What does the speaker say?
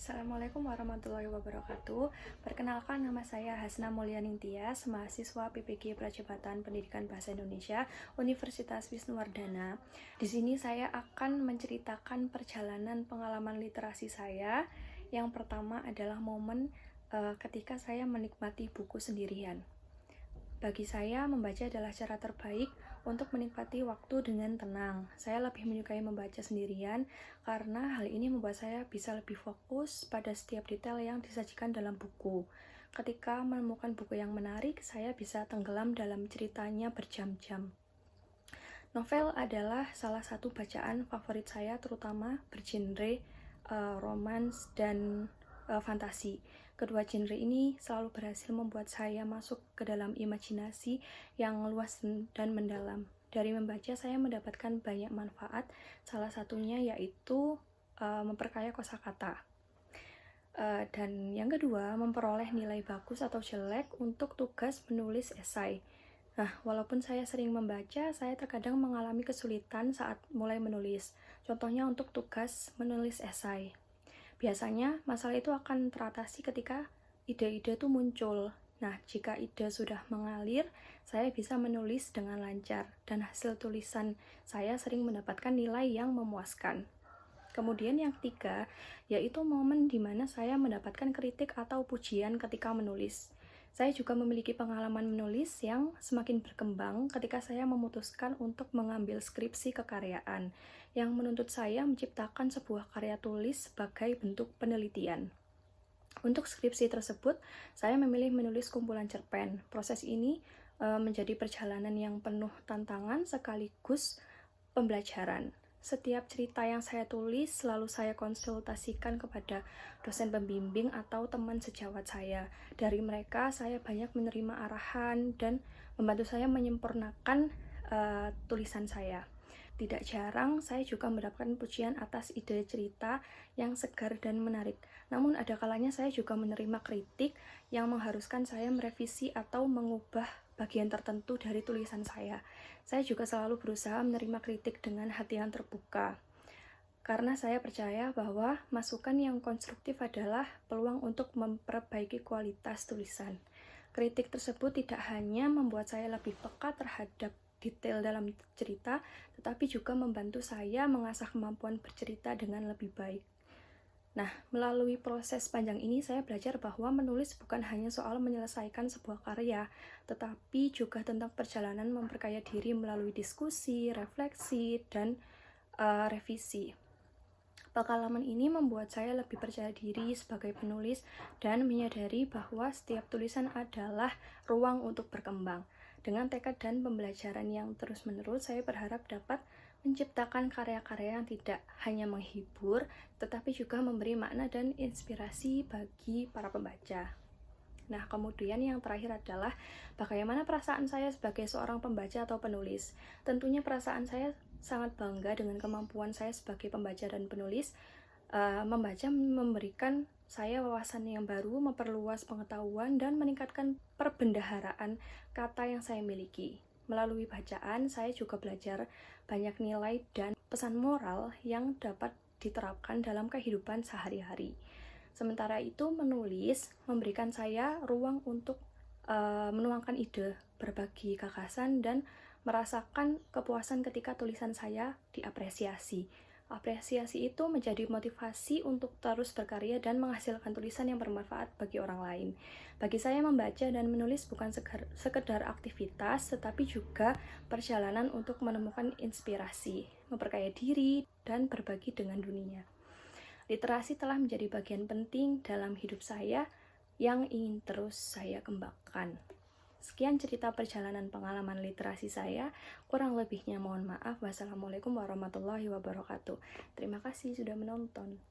Assalamualaikum warahmatullahi wabarakatuh. Perkenalkan, nama saya Hasna Mulyaningtyas, mahasiswa PPG Prajabatan Pendidikan Bahasa Indonesia Universitas Wisnuwardana. Di sini saya akan menceritakan perjalanan pengalaman literasi saya. Yang pertama adalah momen ketika saya menikmati buku sendirian. Bagi saya, membaca adalah cara terbaik untuk menikmati waktu dengan tenang. Saya lebih menyukai membaca sendirian karena hal ini membuat saya bisa lebih fokus pada setiap detail yang disajikan dalam buku. Ketika menemukan buku yang menarik, saya bisa tenggelam dalam ceritanya berjam-jam. Novel adalah salah satu bacaan favorit saya, terutama bergenre romans dan fantasi. Kedua genre ini selalu berhasil membuat saya masuk ke dalam imajinasi yang luas dan mendalam. Dari membaca, saya mendapatkan banyak manfaat, salah satunya yaitu memperkaya kosakata. Dan yang kedua, memperoleh nilai bagus atau jelek untuk tugas menulis esai. Nah, walaupun saya sering membaca, saya terkadang mengalami kesulitan saat mulai menulis. Contohnya untuk tugas menulis esai. Biasanya, masalah itu akan teratasi ketika ide-ide itu muncul. Nah, jika ide sudah mengalir, saya bisa menulis dengan lancar, dan hasil tulisan saya sering mendapatkan nilai yang memuaskan. Kemudian yang ketiga, yaitu momen di mana saya mendapatkan kritik atau pujian ketika menulis. Saya juga memiliki pengalaman menulis yang semakin berkembang ketika saya memutuskan untuk mengambil skripsi kekaryaan yang menuntut saya menciptakan sebuah karya tulis sebagai bentuk penelitian. Untuk skripsi tersebut, saya memilih menulis kumpulan cerpen. Proses ini menjadi perjalanan yang penuh tantangan sekaligus pembelajaran. Setiap cerita yang saya tulis selalu saya konsultasikan kepada dosen pembimbing atau teman sejawat saya. Dari mereka, saya banyak menerima arahan dan membantu saya menyempurnakan tulisan saya. Tidak jarang, saya juga mendapatkan pujian atas ide cerita yang segar dan menarik. Namun, ada kalanya saya juga menerima kritik yang mengharuskan saya merevisi atau mengubah bagian tertentu dari tulisan saya. Saya juga selalu berusaha menerima kritik dengan hati yang terbuka. Karena saya percaya bahwa masukan yang konstruktif adalah peluang untuk memperbaiki kualitas tulisan. Kritik tersebut tidak hanya membuat saya lebih peka terhadap detail dalam cerita, tetapi juga membantu saya mengasah kemampuan bercerita dengan lebih baik. Nah, melalui proses panjang ini saya belajar bahwa menulis bukan hanya soal menyelesaikan sebuah karya, tetapi juga tentang perjalanan memperkaya diri melalui diskusi, refleksi, dan revisi. Pengalaman ini membuat saya lebih percaya diri sebagai penulis dan menyadari bahwa setiap tulisan adalah ruang untuk berkembang. Dengan tekad dan pembelajaran yang terus-menerus, saya berharap dapat menciptakan karya-karya yang tidak hanya menghibur, tetapi juga memberi makna dan inspirasi bagi para pembaca. Nah, kemudian yang terakhir adalah bagaimana perasaan saya sebagai seorang pembaca atau penulis. Tentunya perasaan saya sangat bangga dengan kemampuan saya sebagai pembaca dan penulis. Membaca memberikan saya wawasan yang baru, memperluas pengetahuan, dan meningkatkan perbendaharaan kata yang saya miliki. Melalui bacaan, saya juga belajar banyak nilai dan pesan moral yang dapat diterapkan dalam kehidupan sehari-hari. Sementara itu, menulis memberikan saya ruang untuk menuangkan ide, berbagi gagasan, dan merasakan kepuasan ketika tulisan saya diapresiasi. Apresiasi itu menjadi motivasi untuk terus berkarya dan menghasilkan tulisan yang bermanfaat bagi orang lain. Bagi saya, membaca dan menulis bukan sekedar aktivitas, tetapi juga perjalanan untuk menemukan inspirasi, memperkaya diri, dan berbagi dengan dunia. Literasi telah menjadi bagian penting dalam hidup saya yang ingin terus saya kembangkan. Sekian cerita perjalanan pengalaman literasi saya. Kurang lebihnya mohon maaf. Wassalamualaikum warahmatullahi wabarakatuh. Terima kasih sudah menonton.